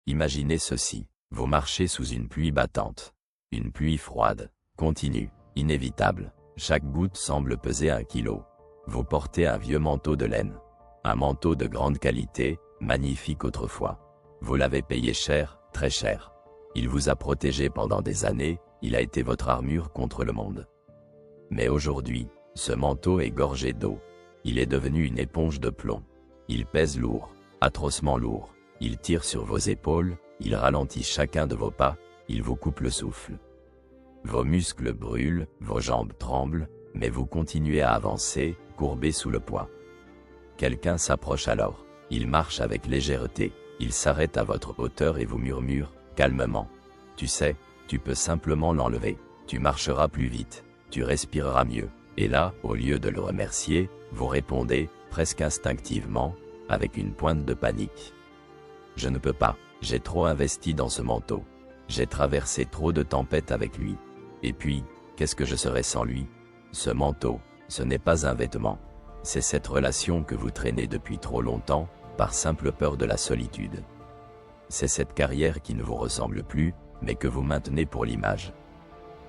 Imaginez ceci, vous marchez sous une pluie battante. Une pluie froide, continue, inévitable, chaque goutte semble peser 1 kilo. Vous portez un vieux manteau de laine. Un manteau de grande qualité, magnifique autrefois. Vous l'avez payé cher, très cher. Il vous a protégé pendant des années, il a été votre armure contre le monde. Mais aujourd'hui, ce manteau est gorgé d'eau. Il est devenu une éponge de plomb. Il pèse lourd, atrocement lourd. Il tire sur vos épaules, il ralentit chacun de vos pas, il vous coupe le souffle. Vos muscles brûlent, vos jambes tremblent, mais vous continuez à avancer, courbés sous le poids. Quelqu'un s'approche alors. Il marche avec légèreté. Il s'arrête à votre hauteur et vous murmure, calmement. Tu sais, tu peux simplement l'enlever. Tu marcheras plus vite. Tu respireras mieux. Et là, au lieu de le remercier, vous répondez, presque instinctivement, avec une pointe de panique. Je ne peux pas. J'ai trop investi dans ce manteau. J'ai traversé trop de tempêtes avec lui. Et puis, qu'est-ce que je serais sans lui? Ce manteau, ce n'est pas un vêtement. C'est cette relation que vous traînez depuis trop longtemps, par simple peur de la solitude. C'est cette carrière qui ne vous ressemble plus, mais que vous maintenez pour l'image.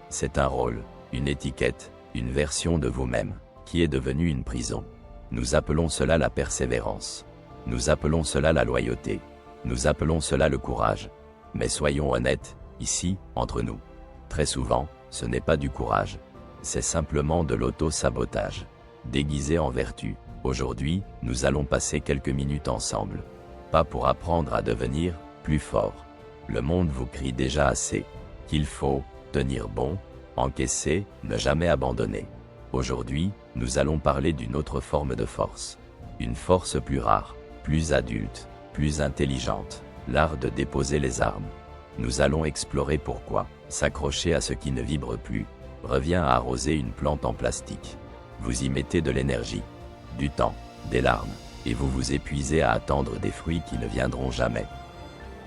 C'est un rôle, une étiquette, une version de vous-même, qui est devenue une prison. Nous appelons cela la persévérance. Nous appelons cela la loyauté. Nous appelons cela le courage. Mais soyons honnêtes, ici, entre nous. Très souvent, ce n'est pas du courage. C'est simplement de l'auto-sabotage. Déguisé en vertu. Aujourd'hui, nous allons passer quelques minutes ensemble. Pas pour apprendre à devenir plus fort. Le monde vous crie déjà assez. Qu'il faut tenir bon, encaisser, ne jamais abandonner. Aujourd'hui, nous allons parler d'une autre forme de force. Une force plus rare, plus adulte, plus intelligente, l'art de déposer les armes. Nous allons explorer pourquoi s'accrocher à ce qui ne vibre plus revient à arroser une plante en plastique. Vous y mettez de l'énergie, du temps, des larmes, et vous vous épuisez à attendre des fruits qui ne viendront jamais.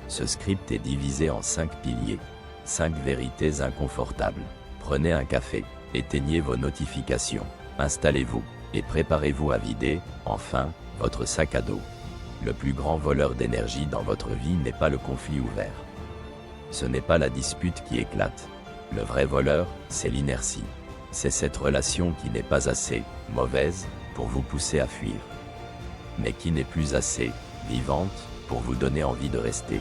Ce script est divisé en 5 piliers, 5 vérités inconfortables. Prenez un café, éteignez vos notifications, installez-vous, et préparez-vous à vider, enfin, votre sac à dos. Le plus grand voleur d'énergie dans votre vie n'est pas le conflit ouvert. Ce n'est pas la dispute qui éclate. Le vrai voleur, c'est l'inertie. C'est cette relation qui n'est pas assez mauvaise pour vous pousser à fuir, mais qui n'est plus assez vivante pour vous donner envie de rester.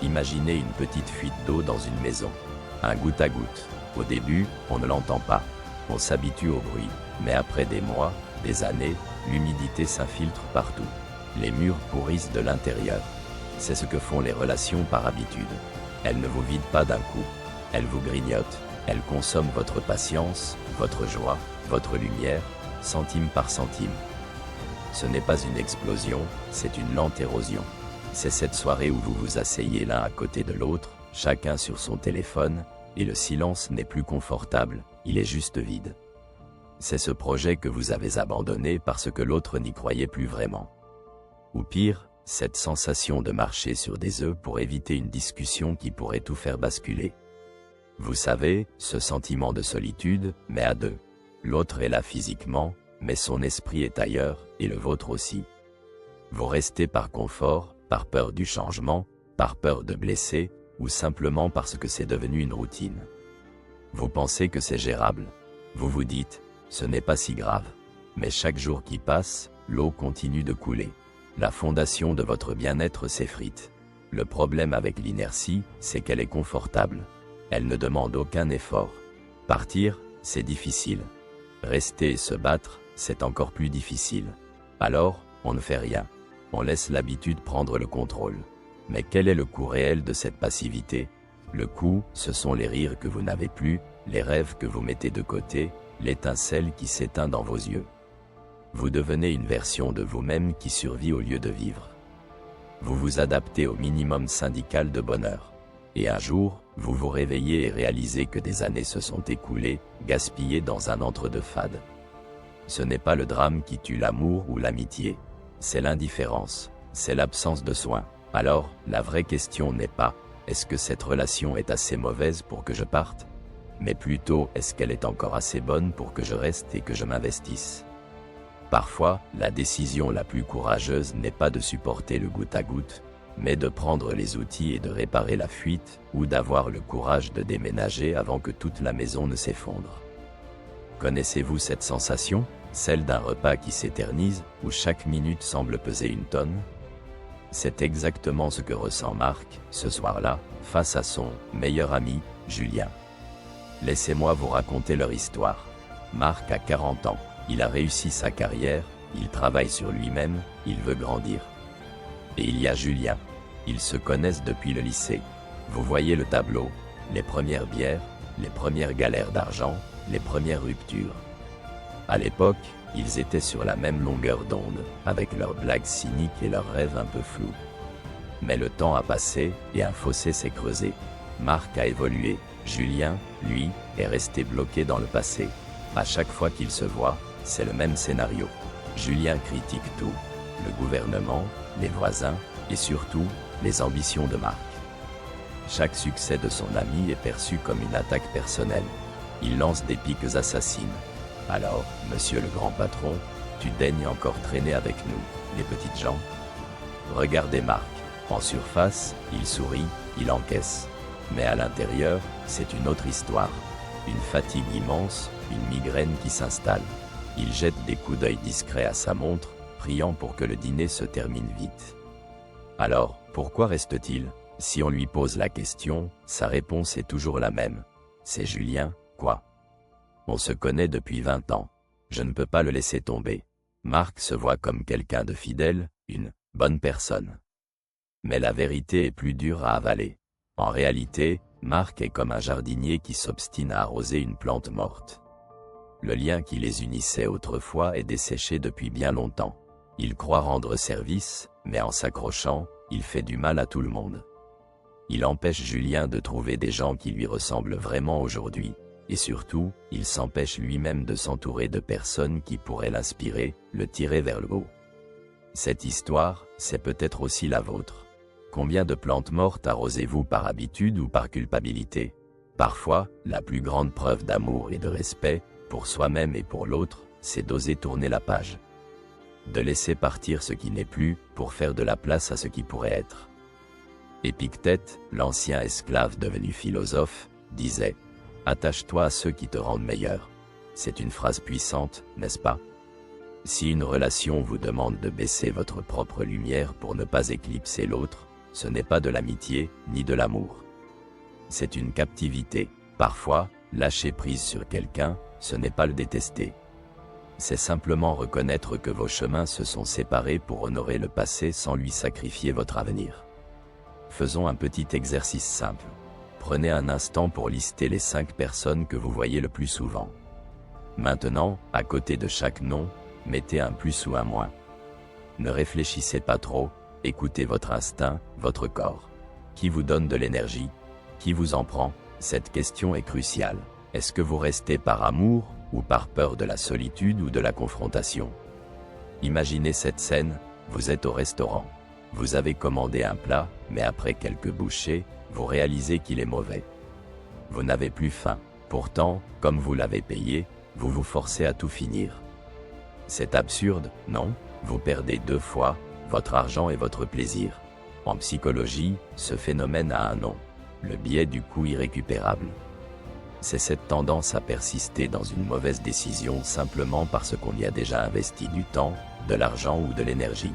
Imaginez une petite fuite d'eau dans une maison. Un goutte à goutte. Au début, on ne l'entend pas. On s'habitue au bruit. Mais après des mois, des années, l'humidité s'infiltre partout. Les murs pourrissent de l'intérieur. C'est ce que font les relations par habitude. Elles ne vous vident pas d'un coup. Elles vous grignotent. Elles consomment votre patience, votre joie, votre lumière, centime par centime. Ce n'est pas une explosion, c'est une lente érosion. C'est cette soirée où vous vous asseyez l'un à côté de l'autre, chacun sur son téléphone, et le silence n'est plus confortable, il est juste vide. C'est ce projet que vous avez abandonné parce que l'autre n'y croyait plus vraiment. Ou pire, cette sensation de marcher sur des œufs pour éviter une discussion qui pourrait tout faire basculer. Vous savez, ce sentiment de solitude, mais à deux. L'autre est là physiquement, mais son esprit est ailleurs, et le vôtre aussi. Vous restez par confort, par peur du changement, par peur de blesser, ou simplement parce que c'est devenu une routine. Vous pensez que c'est gérable. Vous vous dites, ce n'est pas si grave. Mais chaque jour qui passe, l'eau continue de couler. La fondation de votre bien-être s'effrite. Le problème avec l'inertie, c'est qu'elle est confortable. Elle ne demande aucun effort. Partir, c'est difficile. Rester et se battre, c'est encore plus difficile. Alors, on ne fait rien. On laisse l'habitude prendre le contrôle. Mais quel est le coût réel de cette passivité? Le coût, ce sont les rires que vous n'avez plus, les rêves que vous mettez de côté, l'étincelle qui s'éteint dans vos yeux. Vous devenez une version de vous-même qui survit au lieu de vivre. Vous vous adaptez au minimum syndical de bonheur. Et un jour, vous vous réveillez et réalisez que des années se sont écoulées, gaspillées dans un entre-deux fade. Ce n'est pas le drame qui tue l'amour ou l'amitié. C'est l'indifférence, c'est l'absence de soin. Alors, la vraie question n'est pas « est-ce que cette relation est assez mauvaise pour que je parte ?» mais plutôt « est-ce qu'elle est encore assez bonne pour que je reste et que je m'investisse ?» Parfois, la décision la plus courageuse n'est pas de supporter le goutte à goutte, mais de prendre les outils et de réparer la fuite, ou d'avoir le courage de déménager avant que toute la maison ne s'effondre. Connaissez-vous cette sensation, celle d'un repas qui s'éternise, où chaque minute semble peser une tonne? C'est exactement ce que ressent Marc, ce soir-là, face à son meilleur ami, Julien. Laissez-moi vous raconter leur histoire. Marc a 40 ans, il a réussi sa carrière, il travaille sur lui-même, il veut grandir. Et il y a Julien. Ils se connaissent depuis le lycée. Vous voyez le tableau, les premières bières, les premières galères d'argent, les premières ruptures. À l'époque, ils étaient sur la même longueur d'onde, avec leurs blagues cyniques et leurs rêves un peu flous. Mais le temps a passé, et un fossé s'est creusé. Marc a évolué, Julien, lui, est resté bloqué dans le passé. À chaque fois qu'ils se voient, c'est le même scénario. Julien critique tout, le gouvernement, les voisins, et surtout, les ambitions de Marc. Chaque succès de son ami est perçu comme une attaque personnelle. Il lance des piques assassines. Alors, monsieur le grand patron, tu daignes encore traîner avec nous, les petites gens? Regardez Marc. En surface, il sourit, il encaisse. Mais à l'intérieur, c'est une autre histoire. Une fatigue immense, une migraine qui s'installe. Il jette des coups d'œil discrets à sa montre, priant pour que le dîner se termine vite. Alors, pourquoi reste-t-il? Si on lui pose la question, sa réponse est toujours la même. C'est Julien, quoi. On se connaît depuis 20 ans. Je ne peux pas le laisser tomber. Marc se voit comme quelqu'un de fidèle, une bonne personne. Mais la vérité est plus dure à avaler. En réalité, Marc est comme un jardinier qui s'obstine à arroser une plante morte. Le lien qui les unissait autrefois est desséché depuis bien longtemps. Il croit rendre service, mais en s'accrochant, il fait du mal à tout le monde. Il empêche Julien de trouver des gens qui lui ressemblent vraiment aujourd'hui, et surtout, il s'empêche lui-même de s'entourer de personnes qui pourraient l'inspirer, le tirer vers le haut. Cette histoire, c'est peut-être aussi la vôtre. Combien de plantes mortes arrosez-vous par habitude ou par culpabilité? Parfois, la plus grande preuve d'amour et de respect, pour soi-même et pour l'autre, c'est d'oser tourner la page. De laisser partir ce qui n'est plus, pour faire de la place à ce qui pourrait être. Épictète, l'ancien esclave devenu philosophe, disait « Attache-toi à ceux qui te rendent meilleur ». C'est une phrase puissante, n'est-ce pas? Si une relation vous demande de baisser votre propre lumière pour ne pas éclipser l'autre, ce n'est pas de l'amitié, ni de l'amour. C'est une captivité. Parfois, lâcher prise sur quelqu'un, ce n'est pas le détester. C'est simplement reconnaître que vos chemins se sont séparés pour honorer le passé sans lui sacrifier votre avenir. Faisons un petit exercice simple. Prenez un instant pour lister les 5 personnes que vous voyez le plus souvent. Maintenant, à côté de chaque nom, mettez un plus ou un moins. Ne réfléchissez pas trop, écoutez votre instinct, votre corps. Qui vous donne de l'énergie? Qui vous en prend? Cette question est cruciale. Est-ce que vous restez par amour, ou par peur de la solitude ou de la confrontation? Imaginez cette scène, vous êtes au restaurant. Vous avez commandé un plat, mais après quelques bouchées, vous réalisez qu'il est mauvais. Vous n'avez plus faim. Pourtant, comme vous l'avez payé, vous vous forcez à tout finir. C'est absurde, non? Vous perdez 2 fois, votre argent et votre plaisir. En psychologie, ce phénomène a un nom. Le biais du coût irrécupérable. C'est cette tendance à persister dans une mauvaise décision simplement parce qu'on y a déjà investi du temps, de l'argent ou de l'énergie.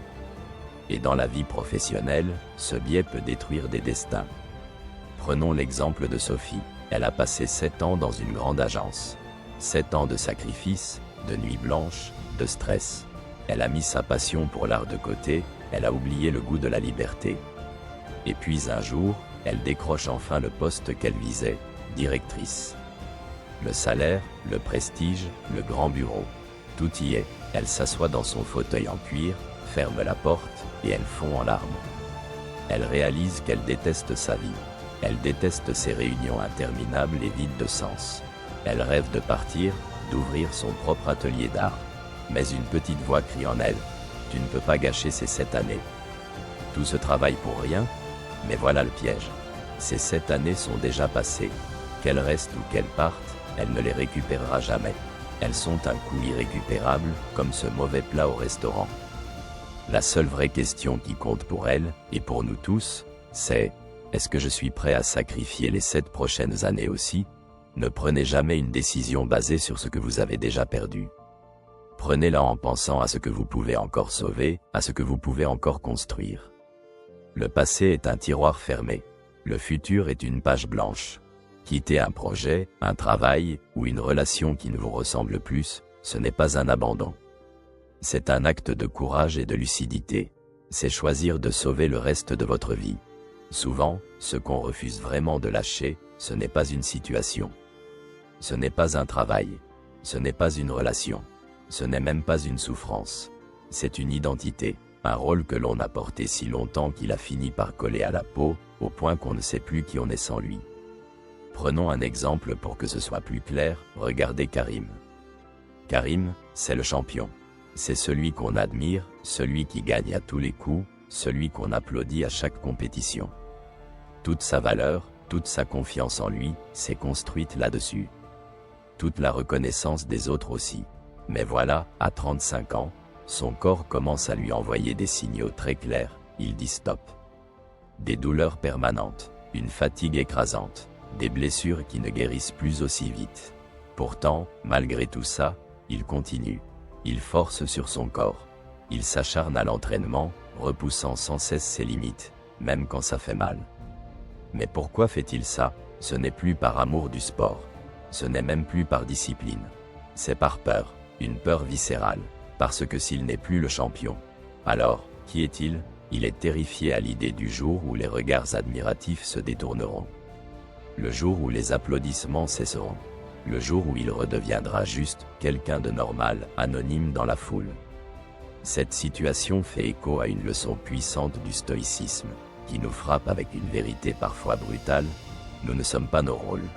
Et dans la vie professionnelle, ce biais peut détruire des destins. Prenons l'exemple de Sophie. Elle a passé 7 ans dans une grande agence. 7 ans de sacrifices, de nuits blanches, de stress. Elle a mis sa passion pour l'art de côté, elle a oublié le goût de la liberté. Et puis un jour, elle décroche enfin le poste qu'elle visait, directrice. Le salaire, le prestige, le grand bureau. Tout y est. Elle s'assoit dans son fauteuil en cuir, ferme la porte, et elle fond en larmes. Elle réalise qu'elle déteste sa vie. Elle déteste ses réunions interminables et vides de sens. Elle rêve de partir, d'ouvrir son propre atelier d'art. Mais une petite voix crie en elle, « Tu ne peux pas gâcher ces 7 années. Tout ce travail pour rien ?» Mais voilà le piège. Ces 7 années sont déjà passées. Qu'elles restent ou qu'elles partent, elle ne les récupérera jamais. Elles sont un coût irrécupérable, comme ce mauvais plat au restaurant. La seule vraie question qui compte pour elle, et pour nous tous, c'est « Est-ce que je suis prêt à sacrifier les 7 prochaines années aussi ?» Ne prenez jamais une décision basée sur ce que vous avez déjà perdu. Prenez-la en pensant à ce que vous pouvez encore sauver, à ce que vous pouvez encore construire. Le passé est un tiroir fermé. Le futur est une page blanche. Quitter un projet, un travail, ou une relation qui ne vous ressemble plus, ce n'est pas un abandon. C'est un acte de courage et de lucidité. C'est choisir de sauver le reste de votre vie. Souvent, ce qu'on refuse vraiment de lâcher, ce n'est pas une situation. Ce n'est pas un travail. Ce n'est pas une relation. Ce n'est même pas une souffrance. C'est une identité, un rôle que l'on a porté si longtemps qu'il a fini par coller à la peau, au point qu'on ne sait plus qui on est sans lui. Prenons un exemple pour que ce soit plus clair, regardez Karim. Karim, c'est le champion. C'est celui qu'on admire, celui qui gagne à tous les coups, celui qu'on applaudit à chaque compétition. Toute sa valeur, toute sa confiance en lui, s'est construite là-dessus. Toute la reconnaissance des autres aussi. Mais voilà, à 35 ans, son corps commence à lui envoyer des signaux très clairs, il dit stop. Des douleurs permanentes, une fatigue écrasante, des blessures qui ne guérissent plus aussi vite. Pourtant, malgré tout ça, il continue. Il force sur son corps. Il s'acharne à l'entraînement, repoussant sans cesse ses limites, même quand ça fait mal. Mais pourquoi fait-il ça? Ce n'est plus par amour du sport. Ce n'est même plus par discipline. C'est par peur, une peur viscérale, parce que s'il n'est plus le champion, alors, qui est-il? Il est terrifié à l'idée du jour où les regards admiratifs se détourneront. Le jour où les applaudissements cesseront. Le jour où il redeviendra juste quelqu'un de normal, anonyme dans la foule. Cette situation fait écho à une leçon puissante du stoïcisme, qui nous frappe avec une vérité parfois brutale, nous ne sommes pas nos rôles.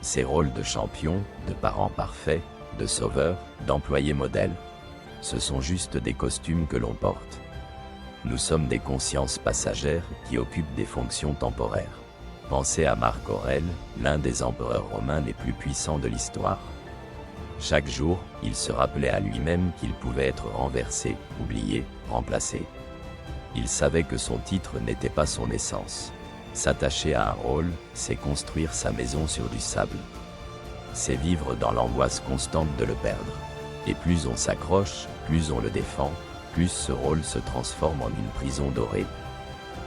Ces rôles de champion, de parents parfaits, de sauveur, d'employés modèles, ce sont juste des costumes que l'on porte. Nous sommes des consciences passagères qui occupent des fonctions temporaires. Pensez à Marc Aurèle, l'un des empereurs romains les plus puissants de l'histoire. Chaque jour, il se rappelait à lui-même qu'il pouvait être renversé, oublié, remplacé. Il savait que son titre n'était pas son essence. S'attacher à un rôle, c'est construire sa maison sur du sable. C'est vivre dans l'angoisse constante de le perdre. Et plus on s'accroche, plus on le défend, plus ce rôle se transforme en une prison dorée.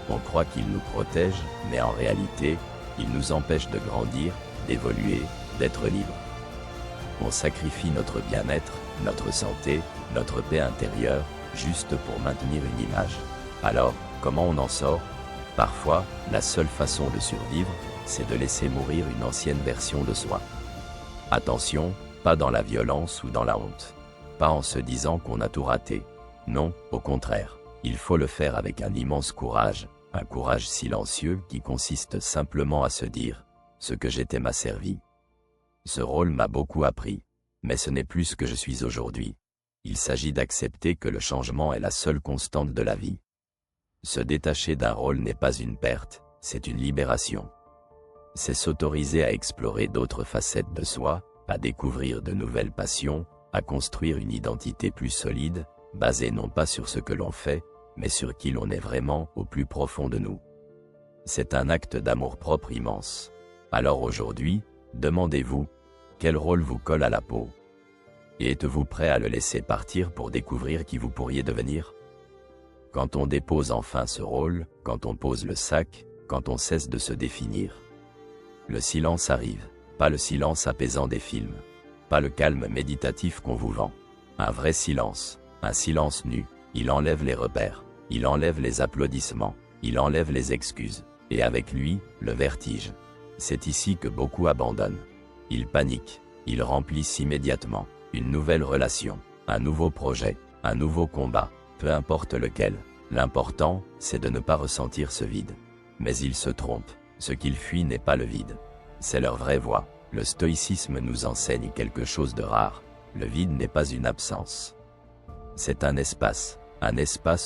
On croit qu'il nous protège, mais en réalité, il nous empêche de grandir, d'évoluer, d'être libre. On sacrifie notre bien-être, notre santé, notre paix intérieure, juste pour maintenir une image. Alors, comment on en sort? Parfois, la seule façon de survivre, c'est de laisser mourir une ancienne version de soi. Attention, pas dans la violence ou dans la honte. Pas en se disant qu'on a tout raté. Non, au contraire, il faut le faire avec un immense courage, un courage silencieux qui consiste simplement à se dire « ce que j'étais m'a servi ». Ce rôle m'a beaucoup appris, mais ce n'est plus ce que je suis aujourd'hui. Il s'agit d'accepter que le changement est la seule constante de la vie. Se détacher d'un rôle n'est pas une perte, c'est une libération. C'est s'autoriser à explorer d'autres facettes de soi, à découvrir de nouvelles passions, à construire une identité plus solide, basée non pas sur ce que l'on fait, mais sur qui l'on est vraiment au plus profond de nous. C'est un acte d'amour-propre immense. Alors aujourd'hui, demandez-vous, quel rôle vous colle à la peau? Et êtes-vous prêt à le laisser partir pour découvrir qui vous pourriez devenir? Quand on dépose enfin ce rôle, quand on pose le sac, quand on cesse de se définir. Le silence arrive, pas le silence apaisant des films, pas le calme méditatif qu'on vous vend. Un vrai silence, un silence nu, il enlève les repères, il enlève les applaudissements, il enlève les excuses, et avec lui, le vertige. C'est ici que beaucoup abandonnent. Ils paniquent, ils remplissent immédiatement une nouvelle relation, un nouveau projet, un nouveau combat, peu importe lequel. L'important, c'est de ne pas ressentir ce vide. Mais ils se trompent, ce qu'ils fuient n'est pas le vide. C'est leur vraie voie. Le stoïcisme nous enseigne quelque chose de rare, le vide n'est pas une absence. C'est un espace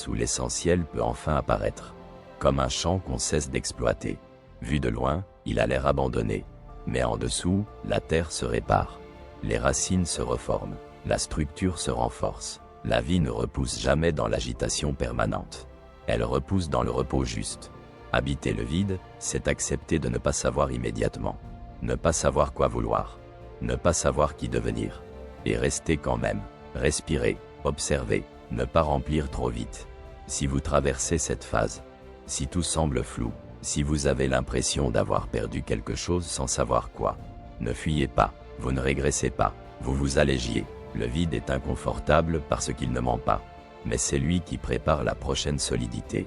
où l'essentiel peut enfin apparaître. Comme un champ qu'on cesse d'exploiter. Vu de loin, il a l'air abandonné. Mais en dessous, la terre se répare. Les racines se reforment, la structure se renforce, La vie ne repousse jamais dans l'agitation permanente. Elle repousse dans le repos juste. Habiter le vide, c'est accepter de ne pas savoir immédiatement. Ne pas savoir quoi vouloir. Ne pas savoir qui devenir. Et rester quand même. Respirer, observer, ne pas remplir trop vite. Si vous traversez cette phase, si tout semble flou, si vous avez l'impression d'avoir perdu quelque chose sans savoir quoi, ne fuyez pas, vous ne régressez pas, vous vous allégiez. Le vide est inconfortable parce qu'il ne ment pas. Mais c'est lui qui prépare la prochaine solidité.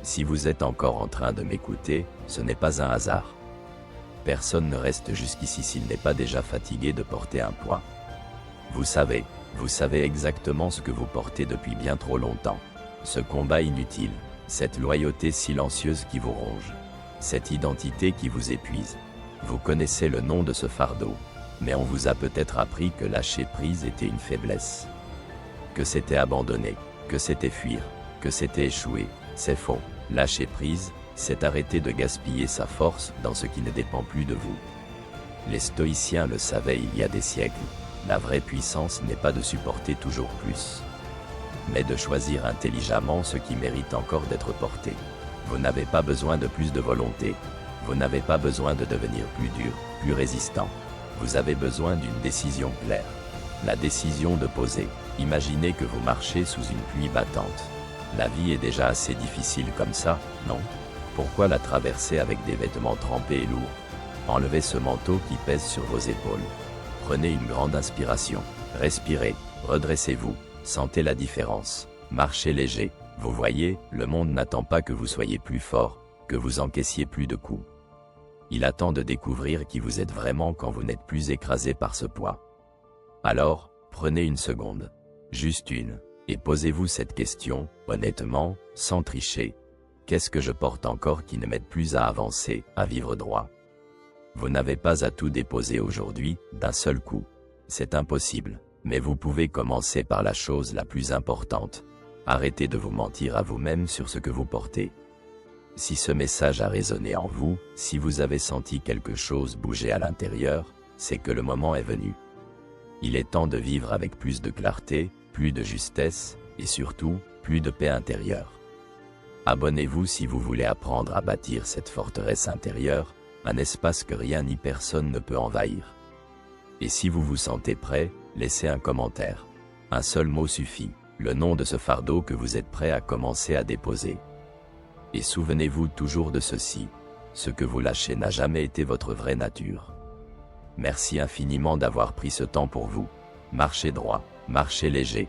Si vous êtes encore en train de m'écouter, ce n'est pas un hasard. Personne ne reste jusqu'ici s'il n'est pas déjà fatigué de porter un poids. Vous savez exactement ce que vous portez depuis bien trop longtemps. Ce combat inutile, cette loyauté silencieuse qui vous ronge, cette identité qui vous épuise. Vous connaissez le nom de ce fardeau, mais on vous a peut-être appris que lâcher prise était une faiblesse. Que c'était abandonner, que c'était fuir, que c'était échouer. C'est faux. Lâcher prise, c'est arrêter de gaspiller sa force dans ce qui ne dépend plus de vous. Les stoïciens le savaient il y a des siècles. La vraie puissance n'est pas de supporter toujours plus, mais de choisir intelligemment ce qui mérite encore d'être porté. Vous n'avez pas besoin de plus de volonté. Vous n'avez pas besoin de devenir plus dur, plus résistant. Vous avez besoin d'une décision claire. La décision de poser. Imaginez que vous marchez sous une pluie battante. La vie est déjà assez difficile comme ça, non? Pourquoi la traverser avec des vêtements trempés et lourds? Enlevez ce manteau qui pèse sur vos épaules. Prenez une grande inspiration. Respirez, redressez-vous, sentez la différence. Marchez léger. Vous voyez, le monde n'attend pas que vous soyez plus fort, que vous encaissiez plus de coups. Il attend de découvrir qui vous êtes vraiment quand vous n'êtes plus écrasé par ce poids. Alors, prenez une seconde. Juste une. Et posez-vous cette question, honnêtement, sans tricher. Qu'est-ce que je porte encore qui ne m'aide plus à avancer, à vivre droit? Vous n'avez pas à tout déposer aujourd'hui, d'un seul coup. C'est impossible, mais vous pouvez commencer par la chose la plus importante. Arrêtez de vous mentir à vous-même sur ce que vous portez. Si ce message a résonné en vous, si vous avez senti quelque chose bouger à l'intérieur, c'est que le moment est venu. Il est temps de vivre avec plus de clarté, plus de justesse, et surtout, plus de paix intérieure. Abonnez-vous si vous voulez apprendre à bâtir cette forteresse intérieure, un espace que rien ni personne ne peut envahir. Et si vous vous sentez prêt, laissez un commentaire. Un seul mot suffit, le nom de ce fardeau que vous êtes prêt à commencer à déposer. Et souvenez-vous toujours de ceci, ce que vous lâchez n'a jamais été votre vraie nature. Merci infiniment d'avoir pris ce temps pour vous. Marchez droit, marchez léger,